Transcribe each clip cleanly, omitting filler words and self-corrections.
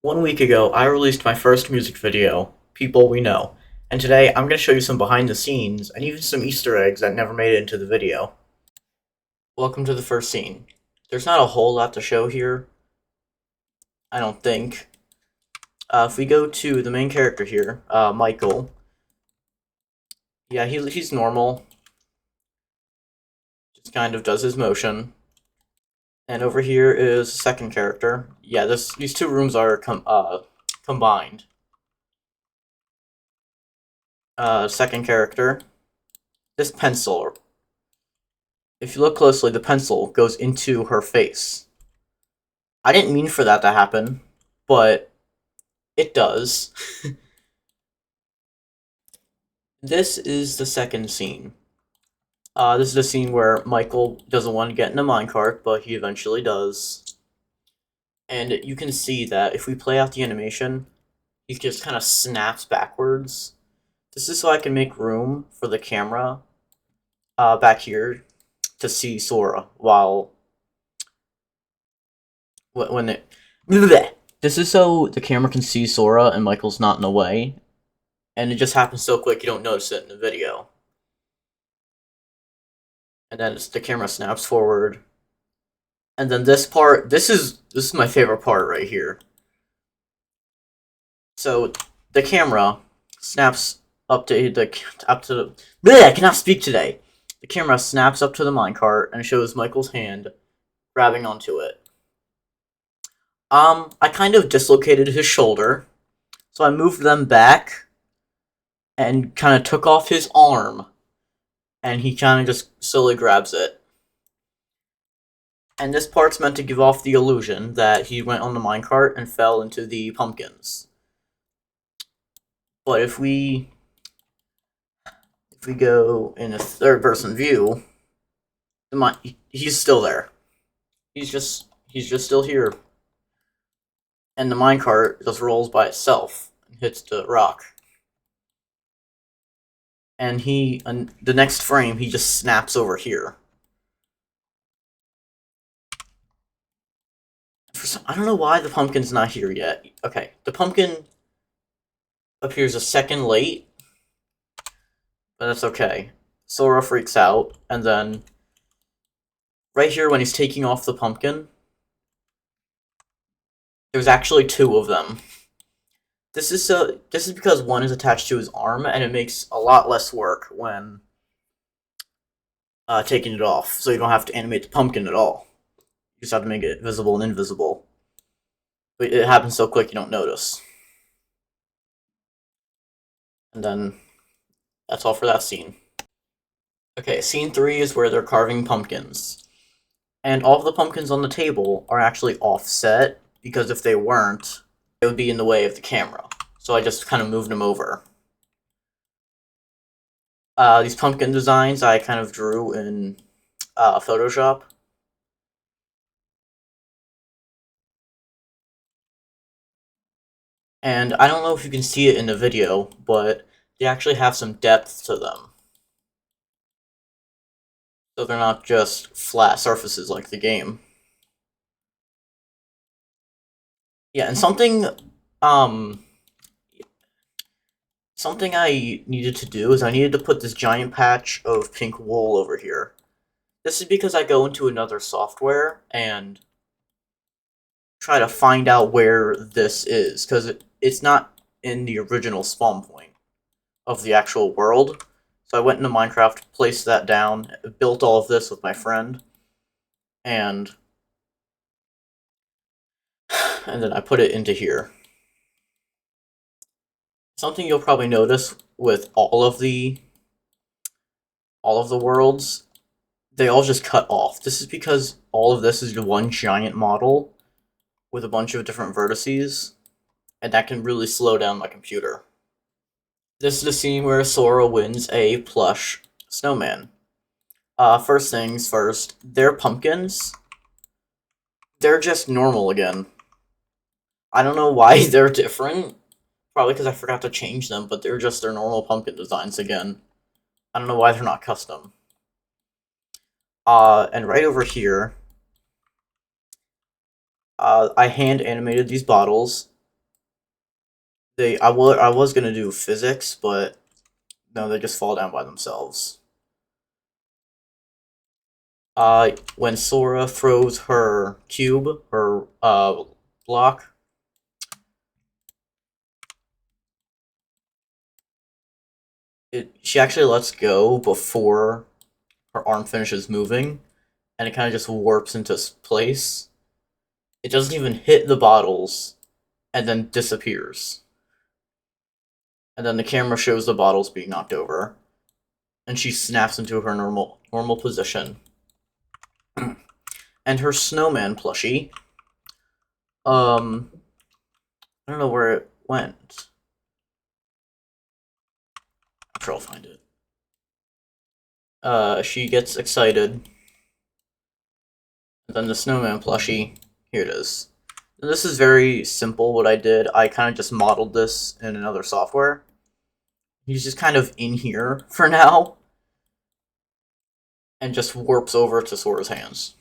1 week ago, I released my first music video, People We Know, and today I'm going to show you some behind the scenes and even some Easter eggs that never made it into the video. Welcome to the first scene. There's not a whole lot to show here, I don't think. If we go to the main character here, Michael, yeah, he's normal, just kind of does his motion. And over here is the second character. Yeah, these two rooms are combined. Second character, this pencil. If you look closely, the pencil goes into her face. I didn't mean for that to happen, but it does. This is the second scene. This is the scene where Michael doesn't want to get in a minecart, but he eventually does. And you can see that if we play out the animation, he just kind of snaps backwards. This is so I can make room for the camera back here to see Sora while when it. This is so the camera can see Sora and Michael's not in the way, and it just happens so quick you don't notice it in the video. And then the camera snaps forward, and then this part. This is my favorite part right here. So the camera snaps up to the. Bleh, I cannot speak today. The camera snaps up to the minecart and shows Michael's hand grabbing onto it. I kind of dislocated his shoulder, so I moved them back and kind of took off his arm, and he kind of just slowly grabs it. And this part's meant to give off the illusion that he went on the minecart and fell into the pumpkins. But if we go in a third-person view, he's still there. He's just still here. And the minecart just rolls by itself and hits the rock. And the next frame, he just snaps over here. I don't know why the pumpkin's not here yet. Okay, the pumpkin appears a second late, but that's okay. Sora freaks out, and then right here when he's taking off the pumpkin, there's actually two of them. This is because one is attached to his arm, and it makes a lot less work when taking it off, so you don't have to animate the pumpkin at all. You just have to make it visible and invisible. But it happens so quick you don't notice. And then that's all for that scene. Okay, scene 3 is where they're carving pumpkins. And all of the pumpkins on the table are actually offset, because if they weren't, it would be in the way of the camera. So I just kind of moved them over. These pumpkin designs I kind of drew in Photoshop. And I don't know if you can see it in the video, but they actually have some depth to them. So they're not just flat surfaces like the game. Yeah, and something I needed to do is I needed to put this giant patch of pink wool over here. This is because I go into another software and try to find out where this is, because it's not in the original spawn point of the actual world. So I went into Minecraft, placed that down, built all of this with my friend, and then I put it into here. Something you'll probably notice with all of the worlds, they all just cut off. This is because all of this is one giant model with a bunch of different vertices, and that can really slow down my computer. This is the scene where Sora wins a plush snowman. First things first, their pumpkins, they're just normal again. I don't know why they're different. Probably because I forgot to change them, but they're just their normal pumpkin designs again. I don't know why they're not custom. And right over here, I hand animated these bottles, I was gonna do physics, but no, they just fall down by themselves. When Sora throws her cube, her block, she actually lets go before her arm finishes moving, and it kind of just warps into place. It doesn't even hit the bottles, and then disappears. And then the camera shows the bottles being knocked over, and she snaps into her normal position. And her snowman plushie, I don't know where it went. I'm sure I'll find it. She gets excited. And then the snowman plushie, here it is. And this is very simple what I did. I kind of just modeled this in another software. He's just kind of in here for now. And just warps over to Sora's hands.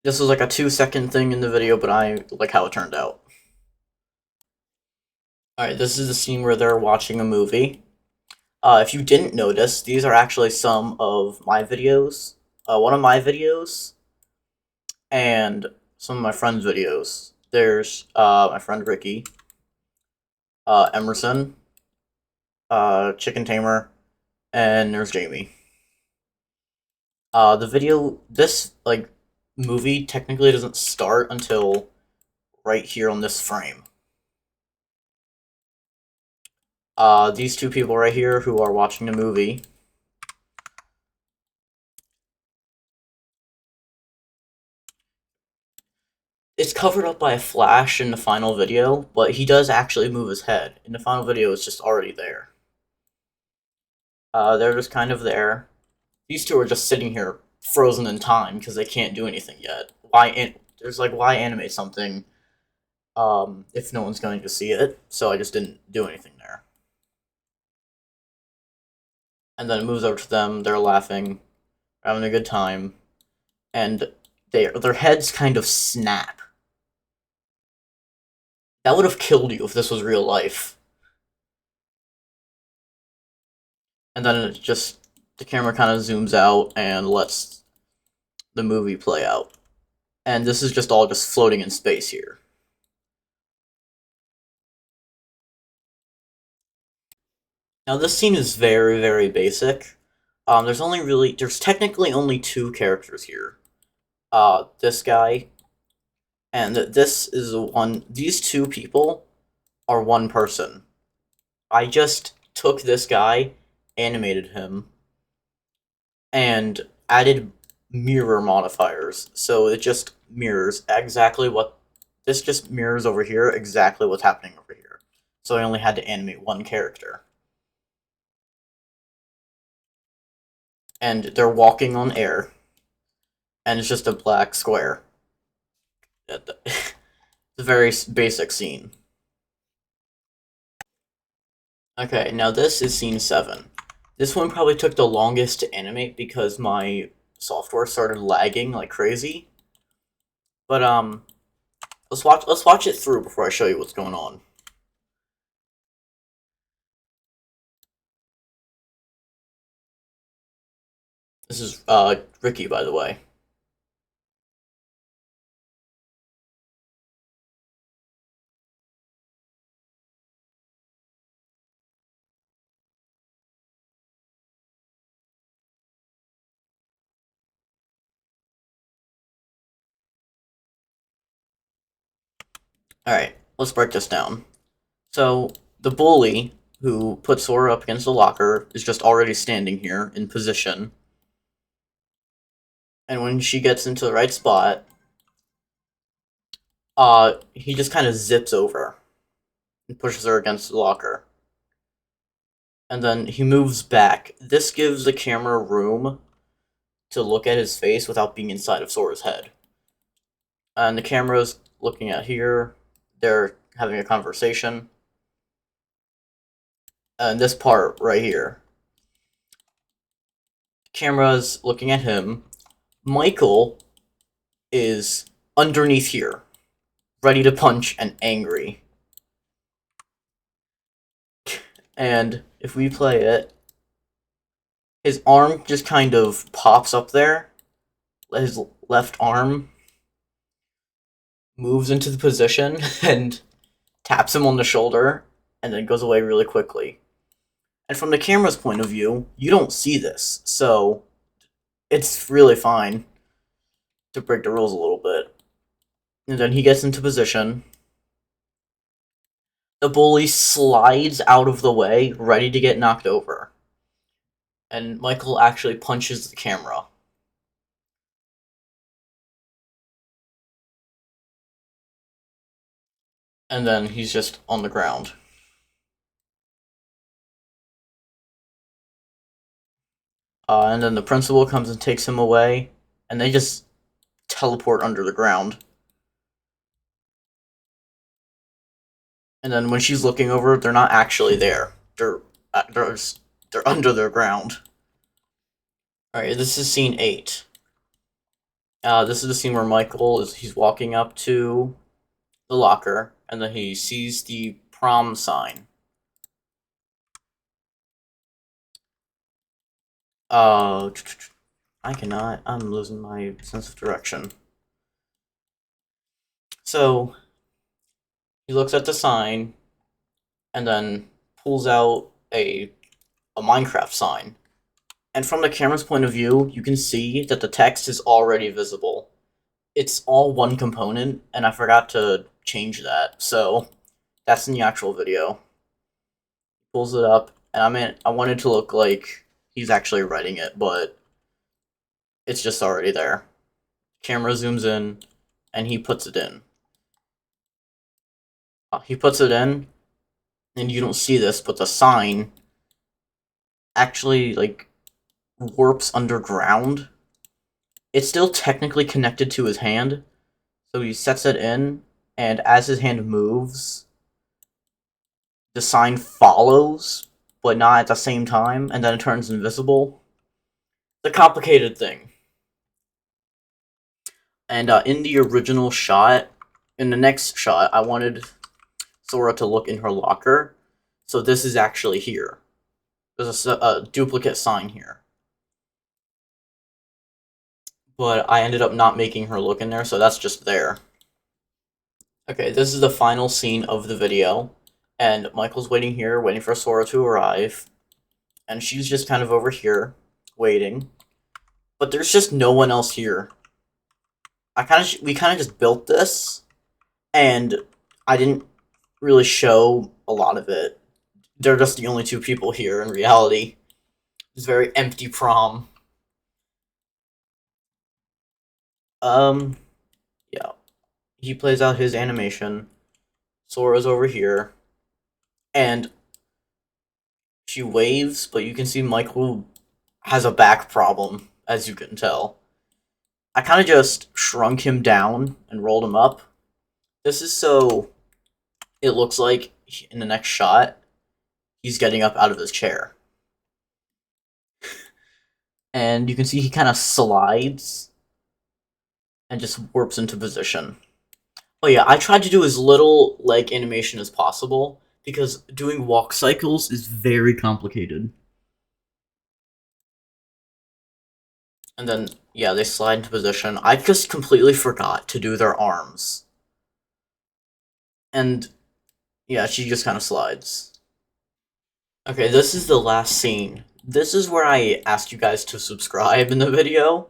This was like a 2-second thing in the video, but I like how it turned out. Alright, this is the scene where they're watching a movie. If you didn't notice, these are actually some of my videos. One of my videos, and some of my friends' videos. There's my friend Ricky, Emerson, Chicken Tamer, and there's Jamie. This movie technically doesn't start until right here on this frame. These two people right here who are watching the movie. It's covered up by a flash in the final video, but he does actually move his head. In the final video, it's just already there. They're just kind of there. These two are just sitting here, frozen in time, because they can't do anything yet. Why animate something if no one's going to see it? So I just didn't do anything there. And then it moves over to them, they're laughing, having a good time, and their heads kind of snap. That would have killed you if this was real life. And then the camera kind of zooms out and lets the movie play out. And this is just all just floating in space here. Now this scene is very, very basic. There's technically only two characters here. This guy, and these two people are one person. I just took this guy, animated him, and added mirror modifiers. So it just mirrors this just mirrors over here exactly what's happening over here. So I only had to animate one character. And they're walking on air. And it's just a black square. It's a very basic scene. Okay, now this is scene 7. This one probably took the longest to animate because my software started lagging like crazy. But let's watch it through before I show you what's going on. This is Ricky, by the way. Alright, let's break this down. So, the bully who put Sora up against the locker is just already standing here in position. And when she gets into the right spot, he just kind of zips over and pushes her against the locker. And then he moves back. This gives the camera room to look at his face without being inside of Sora's head. And the camera's looking at here. They're having a conversation. And this part right here. The camera's looking at him. Michael is underneath here, ready to punch and angry. And if we play it, his arm just kind of pops up there. His left arm moves into the position and taps him on the shoulder, and then goes away really quickly. And from the camera's point of view, you don't see this, so it's really fine to break the rules a little bit. And then he gets into position. The bully slides out of the way, ready to get knocked over. And Michael actually punches the camera. And then he's just on the ground. And then the principal comes and takes him away, and they just teleport under the ground. And then when she's looking over, they're not actually there. They're under the ground. Alright, this is scene 8. This is the scene where he's walking up to the locker, and then he sees the prom sign. I cannot. I'm losing my sense of direction. So, he looks at the sign, and then pulls out a Minecraft sign. And from the camera's point of view, you can see that the text is already visible. It's all one component, and I forgot to change that, so that's in the actual video. Pulls it up, and I wanted to look like he's actually writing it, but it's just already there. Camera zooms in, and he puts it in. He puts it in, and you don't see this, but the sign actually, like, warps underground. It's still technically connected to his hand, so he sets it in, and as his hand moves, the sign follows, but not at the same time, and then it turns invisible. It's a complicated thing. And in the original shot, in the next shot, I wanted Sora to look in her locker, so this is actually here. There's a duplicate sign here. But I ended up not making her look in there, so that's just there. Okay, this is the final scene of the video, and Michael's waiting here, waiting for Sora to arrive, and she's just kind of over here, waiting. But there's just no one else here. We kind of just built this, and I didn't really show a lot of it. They're just the only two people here in reality. It's a very empty prom. Yeah. He plays out his animation. Sora's over here. And she waves, but you can see Michael has a back problem, as you can tell. I kind of just shrunk him down and rolled him up. This is so it looks like in the next shot, he's getting up out of his chair. And you can see he kind of slides and just warps into position. Oh yeah, I tried to do as little leg animation as possible, because doing walk cycles is very complicated. And then, yeah, they slide into position. I just completely forgot to do their arms. And, yeah, she just kind of slides. Okay, this is the last scene. This is where I asked you guys to subscribe in the video.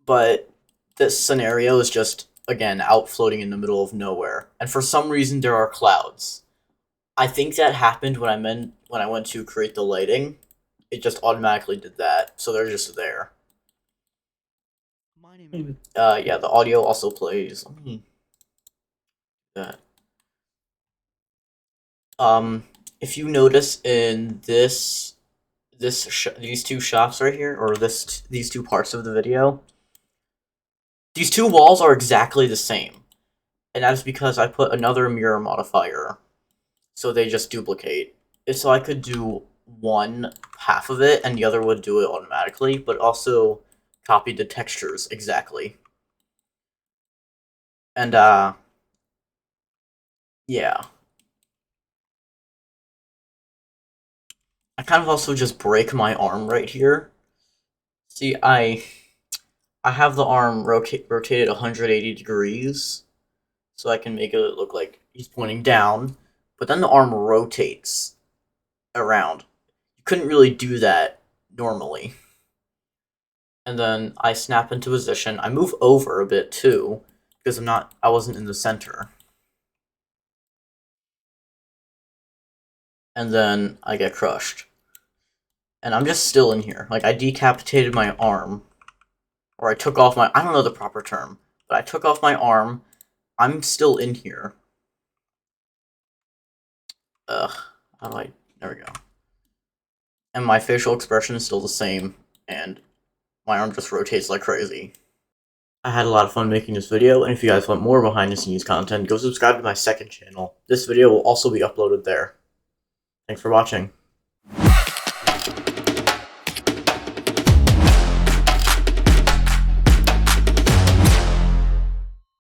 But this scenario is just, again, out floating in the middle of nowhere. And for some reason, there are clouds. I think that happened when I went to create the lighting. It just automatically did that, so they're just there. Yeah, the audio also plays. Let me do that. If you notice in these two shots right here, or these two parts of the video, these two walls are exactly the same, and that is because I put another mirror modifier, so they just duplicate. So I could do one half of it, and the other would do it automatically, but also copy the textures exactly. And, yeah. I kind of also just break my arm right here. See, I have the arm rotated 180 degrees, so I can make it look like he's pointing down, but then the arm rotates around. You couldn't really do that normally. And then I snap into position. I move over a bit too, because I wasn't in the center. And then I get crushed. And I'm just still in here. Like, I decapitated my arm. Or I took off my, I don't know the proper term, but I took off my arm. I'm still in here. Ugh, how do I, there we go. And my facial expression is still the same, and my arm just rotates like crazy. I had a lot of fun making this video, and if you guys want more behind the scenes content, go subscribe to my second channel. This video will also be uploaded there. Thanks for watching.